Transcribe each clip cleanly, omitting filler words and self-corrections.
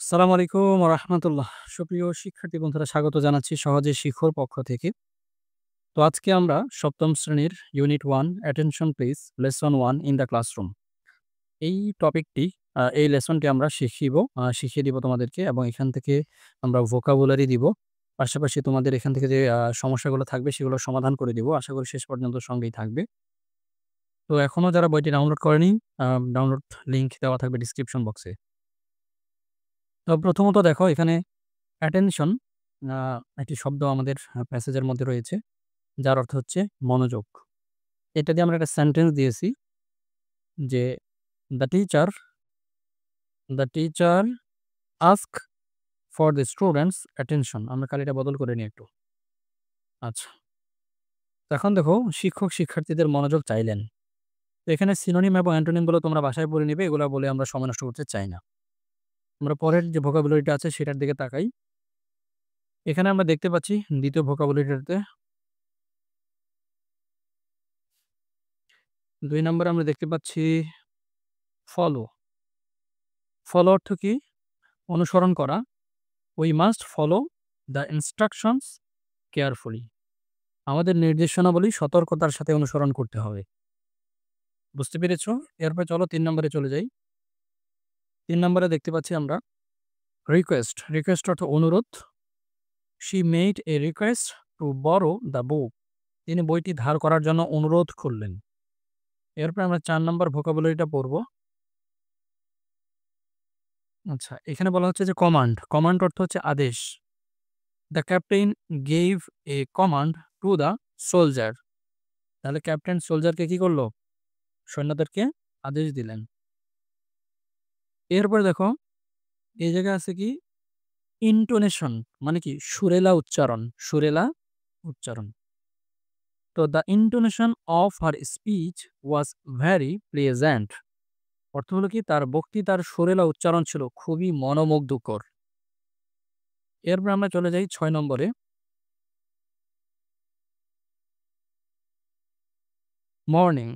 আসসালামু আলাইকুম ওয়া রাহমাতুল্লাহ। সুপ্রিয় শিক্ষার্থী বন্ধুরা স্বাগত জানাচ্ছি সহজে শিখোর পক্ষ থেকে। তো আজকে আমরা ৭ম শ্রেণীর unit 1 attention please lesson 1 in the classroom. এই টপিকটি এই লেসনটি আমরা শিখিয়ে দিব তোমাদেরকে এবং এখান থেকে আমরা ভোকাবুলারি দিব। পাশাপাশি তোমাদের এখান থেকে যে সমস্যাগুলো থাকবে সেগুলো সমাধান করে দিব। আশা করি শেষ পর্যন্ত সঙ্গেই থাকবে। তো এখনো যারা বইটি ডাউনলোড করেনি, ডাউনলোড লিংক দেওয়া থাকবে ডেসক্রিপশন বক্সে। তো প্রথমত দেখো এখানে অ্যাটেনশন আ একটি শব্দ আমাদের প্যাসেজের মধ্যে রয়েছে। যার অর্থ হচ্ছে মনোযোগ। এটা দিয়ে আমরা একটা সেন্টেন্স দিয়েছি যে the teacher the teacher ask for the students attention. আমরা খালি এটা বদল করে নিই একটু। আচ্ছা। তো এখন দেখো শিক্ষক শিক্ষার্থীদের মনোযোগ চাইলেন। তো এখানে সিনোনিম এবং অ্যান্টোনিম গুলো তোমরা বাসায় পড়ে নিবে। এগুলা বলে আমরা সময় নষ্ট করতে চাই না। আমরা পরের যে ভোকাবুলারিটা আছে সেটার দিকে তাকাই। এখানে আমরা দেখতে পাচ্ছি ২য় ভোকাবুলারিটাতে ২ নম্বরে আমরা দেখতে পাচ্ছি ফলো। ফলো অর্থ কি? অনুসরণ করা। We must follow the instructions carefully. আমাদের নির্দেশনাবলী সতর্কতার সাথে অনুসরণ করতে হবে। বুঝতে পেরেছো? এরপর চলো ৩ নম্বরে চলে যাই। ৩ নম্বরে দেখতে পাচ্ছি আমরা রিকোয়েস্ট। রিকোয়েস্ট অর্থ অনুরোধ। She made a request to borrow the book. তিনি বইটি ধার করার জন্য অনুরোধ করলেন। এরপর আমরা ৪ নম্বর ভোকাবুলারিটা পড়ব। আচ্ছা, এখানে বলা হচ্ছে যে কমান্ড। কমান্ড অর্থ হচ্ছে আদেশ। The captain gave a command to the soldier. তাহলে ক্যাপ্টেন সোলজারকে কি করলো? সৈন্যদেরকে আদেশ দিলেন। এরপরে দেখো এই জায়গায় আছে কি ইন্টোনেশন মানে কি সুরেলা উচ্চারণ, সুরেলা উচ্চারণ। তো the intonation of her speech was very pleasant. অর্থ হলো কি তার বক্তৃতার সুরেলা উচ্চারণ ছিল খুবই মনোমুগ্ধকর। এরপর আমরা চলে যাই ৬ নম্বরে। মর্নিং।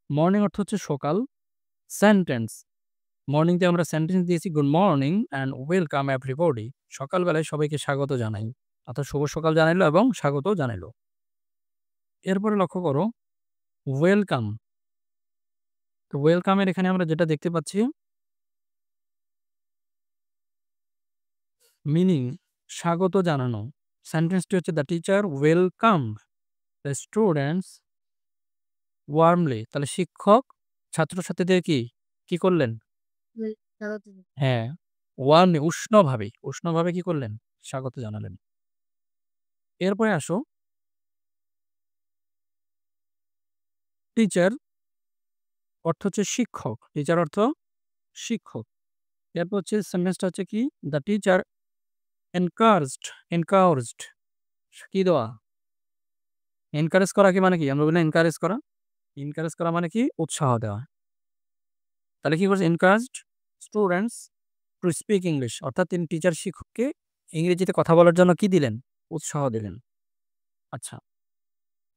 মর্নিং অর্থ হচ্ছে সকাল। সেন্টেন্স। মর্নিং তে আমরা সেন্টেন্স দিয়েছি good morning and welcome everybody. সকালবেলায় সবাইকে স্বাগত জানাই। অর্থাৎ শুভ সকাল জানাইলো এবং স্বাগতও জানাইলো। এরপরে লক্ষ্য করো ওয়েলকাম। তো ওয়েলকামের এখানে আমরা যেটা দেখতে পাচ্ছি মিনিং স্বাগত জানানো। সেন্টেন্সটি হচ্ছে the teacher welcome the students warmly. তাহলে শিক্ষক ছাত্রছাত্রীদের কি করলেন? হ্যাঁ, ওয়ার্মলি উষ্ণভাবে, উষ্ণভাবে কি করলেন? স্বাগত জানালেন। এরপরে আসো টিচার অর্থ হচ্ছে শিক্ষক। টিচার অর্থ শিক্ষক। এরপর হচ্ছে সেন্টেন্সটা হচ্ছে কি দ্য টিচার এনকারেজড কি দেওয়া? এনকারেজ করা কি মানে কি? আমরা বলি না এনকারেজ করা? এনকারেজ করা মানে কি? উৎসাহ দেওয়া। তাহলে কি করছে? Encouraged students to speak English. অর্থাৎ তিনি টিচার শিক্ষককে ইংরেজিতে কথা বলার জন্য কি দিলেন? উৎসাহ দিলেন। আচ্ছা।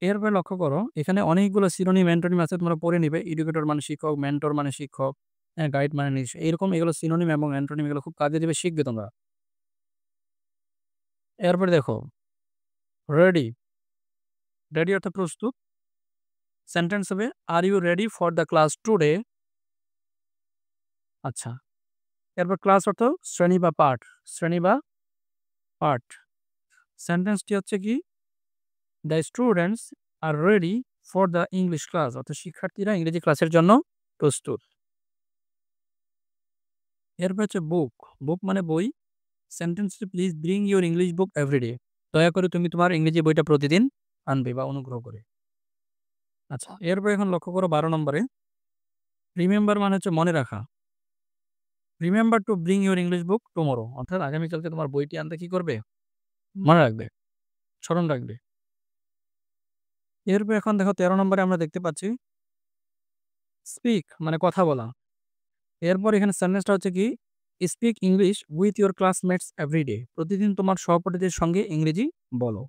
এরপরে লক্ষ্য করো এখানে অনেকগুলো সিনোনিম, অ্যান্টোনিম আছে তোমরা পড়ে নিবে। এডুকেটর মানে শিক্ষক, মেন্টর মানে শিক্ষক, গাইড মানে এইরকম এগুলো সিনোনিম এবং অ্যান্টোনিম এগুলো খুব কাজে দিবে, শিখবে তোমরা। এরপরে দেখো রেডি। রেডি অর্থ প্রস্তুত। সেন্টেন্স হবে are you ready for the class today? আচ্ছা। এরপর ক্লাস অর্থ শ্রেণী বা পাঠ। শ্রেণী বা পাঠ। সেন্টেন্সটি হচ্ছে কি the students are ready for the English class. অর্থাৎ শিক্ষার্থীরা ইংরেজি ক্লাসের জন্য প্রস্তুত। এরপর হচ্ছে বুক। বুক মানে বই। সেন্টেন্সটি please bring your English book every day. দয়া করে তুমি তোমার ইংরেজি বইটা প্রতিদিন আনবে বা অনুগ্রহ করে। আচ্ছা, এরপর এখন লক্ষ্য করো ১২ নম্বরে। রিমেম্বার মানে হচ্ছে মনে রাখা। Remember to bring your English book tomorrow. অর্থাৎ আগামীকালকে তোমার বইটি আনতে কি করবে? মনে রাখবে, স্মরণ রাখবে। এরপর এখন দেখো ১৩ নম্বরে আমরা দেখতে পাচ্ছি স্পিক মানে কথা বলা। এরপর এখানে সেন্টেন্সটা হচ্ছে কি speak English with your classmates everyday. প্রতিদিন তোমার সহপাঠীদের সঙ্গে ইংরেজি বলো।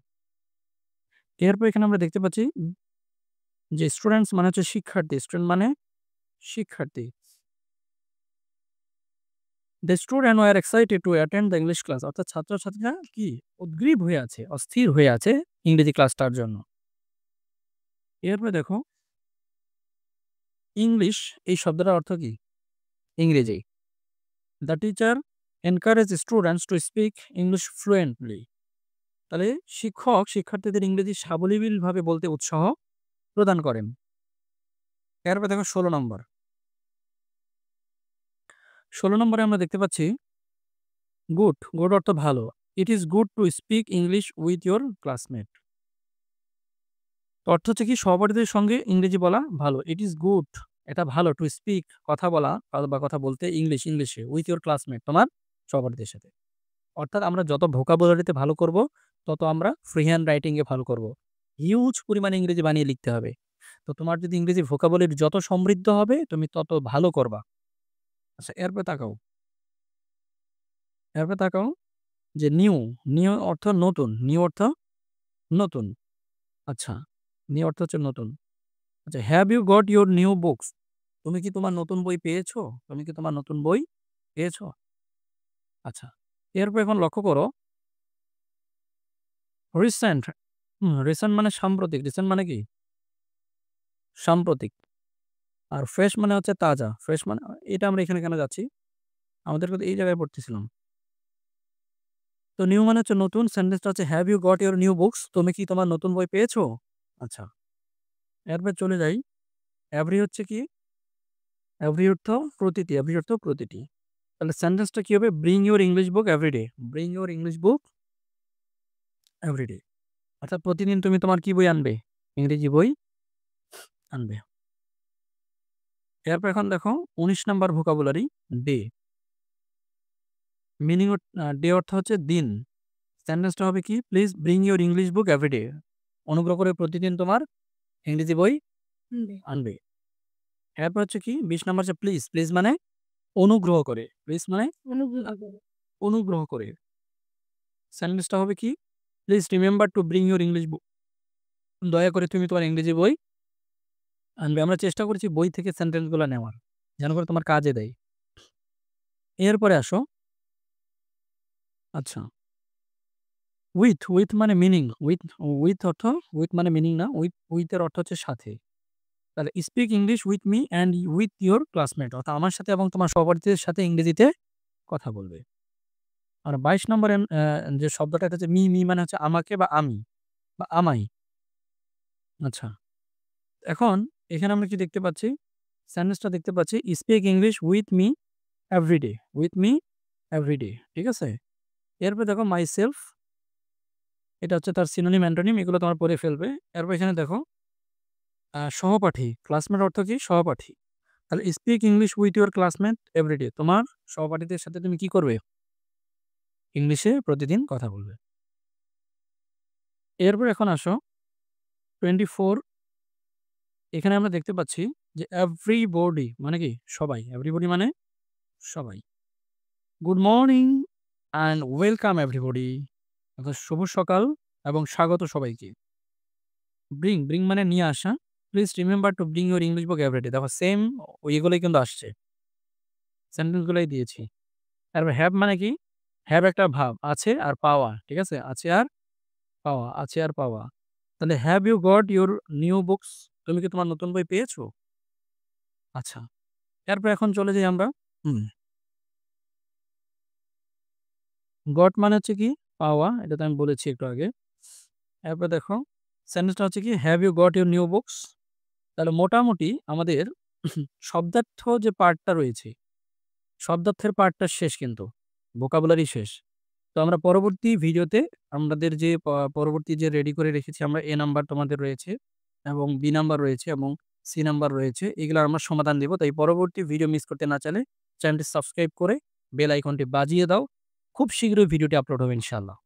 এরপর এখানে আমরা দেখতে পাচ্ছি যে স্টুডেন্টস মানে হচ্ছে শিক্ষার্থী। স্টুডেন্ট মানে শিক্ষার্থী। The student were excited to attend the English class, অর্থাৎ ছাত্রছাত্রীরা কি উদ্গ্রীব হয়ে আছে, অস্থির হয়ে আছে ইংরেজি ক্লাসটার জন্য। এরপরে দেখো ইংলিশ এই শব্দটার অর্থ কি? ইংরেজি। The teacher encourage students to speak English fluently, তাহলে শিক্ষক শিক্ষার্থীদের ইংরেজি সাবলীলভাবে বলতে উৎসাহ প্রদান করেন। এরপরে দেখো 16 নম্বর। 16 নম্বরে আমরা দেখতে পাচ্ছি গুড। গুড অর্থ ভালো। It is good to speak English with your classmate. অর্থ হচ্ছে কি সহপাঠীদের সঙ্গে ইংরেজি বলা ভালো। ইট ইজ গুড, এটা ভালো, টু স্পিক কথা বলা বা কথা বলতে ইংলিশে উইথ ইয়োর ক্লাসমেট, তোমার সহপাঠীদের সাথে। অর্থাৎ আমরা যত ভোকাবুলারিতে ভালো করব তত আমরা ফ্রি হ্যান্ড রাইটিংয়ে ভালো করব। হিউজ পরিমাণে ইংরেজি বানিয়ে লিখতে হবে। তো তোমার যদি ইংরেজি ভোকাবুলারি যত সমৃদ্ধ হবে তুমি তত ভালো করবা। আচ্ছা এরপর তাকাও যে নিউ। নিউ অর্থ নতুন। নিউ অর্থ নতুন। আচ্ছা, নিউ অর্থ হচ্ছে নতুন। আচ্ছা, have you got your new books, তুমি কি তোমার নতুন বই পেয়েছো? তুমি কি তোমার নতুন বই পেয়েছো? আচ্ছা, এরপর এখন লক্ষ্য করো রিসেন্ট। রিসেন্ট মানে সাম্প্রতিক। রিসেন্ট মানে কি? সাম্প্রতিক। আর ফ্রেশ মানে হচ্ছে তাজা। ফ্রেশ মানে এটা আমরা এখানে কেন যাচ্ছি? আমাদের কথা এই জায়গায় পড়তেছিলাম। তো নিউ মানে হচ্ছে নতুন। সেন্টেন্সটা হচ্ছে have you got your new books, তুমি কি তোমার নতুন বই পেয়েছো? আচ্ছা, এরপর চলে যাই। এভরি হচ্ছে কি? এভরি অর্থ প্রতিটি। এভরি অর্থ প্রতিটি। তাহলে সেন্টেন্সটা কি হবে? Bring your English book everyday. Bring your English book everyday. অর্থাৎ প্রতিদিন তুমি তোমার কি বই আনবে? ইংরেজি বই আনবে। এরপর এখন দেখো 19 number vocabulary day. Meaning day অর্থ হচ্ছে দিন। সেন্টেন্সটা হবে কি? Please bring your English book everyday. অনুগ্রহ করে প্রতিদিন তোমার ইংরেজি বই আনবে। এরপর হচ্ছে কি 20 নাম্বার হচ্ছে প্লিজ। প্লিজ মানে অনুগ্রহ করে। প্লিজ মানে অনুগ্রহ করে। সেন্টেন্সটা হবে কি? Please remember to bring your English বুক। দয়া করে তুমি তোমার ইংরেজি বই আনবে। আমরা চেষ্টা করেছি বই থেকে সেন্টেন্সগুলো নেওয়ার, যেন করে তোমার কাজে দেয়। এরপরে আসো। আচ্ছা, উইথ মানে মিনিং। উইথ অর্থ উইথ মানে মিনিং না, উইথের অর্থ হচ্ছে সাথে। তাহলে speak English with me and with your classmate, অর্থাৎ আমার সাথে এবং তোমার সহপাঠীদের সাথে ইংরেজিতে কথা বলবে। আর 22 নম্বরে যে শব্দটা এটা হচ্ছে মি মানে হচ্ছে আমাকে বা আমি বা আমাই। আচ্ছা, এখন এখানে আমরা কি দেখতে পাচ্ছি? সেন্টেন্সটা দেখতে পাচ্ছি speak English with me everyday. With me everyday, ঠিক আছে? এরপর দেখো মাইসেলফ, এটা হচ্ছে তার সিনোনিম অ্যান্টোনিম, এগুলো তোমার পড়ে ফেলবে। এরপর এখানে দেখো সহপাঠী। ক্লাসমেট অর্থ কি? সহপাঠী। তাহলে speak English with your classmate everyday, তোমার সহপাঠীদের সাথে তুমি কি করবে? ইংলিশে প্রতিদিন কথা বলবে। এরপর এখন আসো 24। এখানে আমরা দেখতে পাচ্ছি যে এভরিবডি মানে কি? সবাই। এভরিবডি মানে সবাই। Good morning and welcome everybody, অর্থাৎ শুভ সকাল এবং স্বাগত সবাইকে। ব্রিং মানে নিয়ে আসা। Please remember to bring your English book everyday, দেখো সেম ওইগুলোই কিন্তু আসছে, সেন্টেন্সগুলোই দিয়েছি। তারপর হ্যাভ মানে কি? হ্যাভ একটা ভাব, আছে আর পাওয়া, ঠিক আছে? আছে আর পাওয়া, আছে আর পাওয়া। তাহলে have you got your new books, তুমি কি তোমার নতুন বই পেয়েছো? আচ্ছা, এরপর এখন চলে যাই আমরা। গট মানে হচ্ছে কি? পাওয়া, এটা তো আমি বলেছি একটু আগে। এরপর দেখো সেন্টেন্সটা হচ্ছে কি? Have you got your new books. তাহলে মোটামুটি আমাদের শব্দার্থ যে পার্টটা রয়েছে, শব্দার্থের পার্টটা শেষ, কিন্তু ভোকাবুলারি শেষ। তো আমরা পরবর্তী ভিডিওতে আমাদের যে পরবর্তী যে রেডি করে রেখেছি আমরা, এ নাম্বার তোমাদের রয়েছে এবং বি নাম্বার রয়েছে এবং সি নাম্বার রয়েছে, এগুলো আমরা সমাধান দিব। তাই পরবর্তী ভিডিও মিস করতে না চাইলে চ্যানেলটি সাবস্ক্রাইব করে বেল আইকনটি বাজিয়ে দাও। খুব শীঘ্রই ভিডিওটি আপলোড হবে ইনশাআল্লাহ।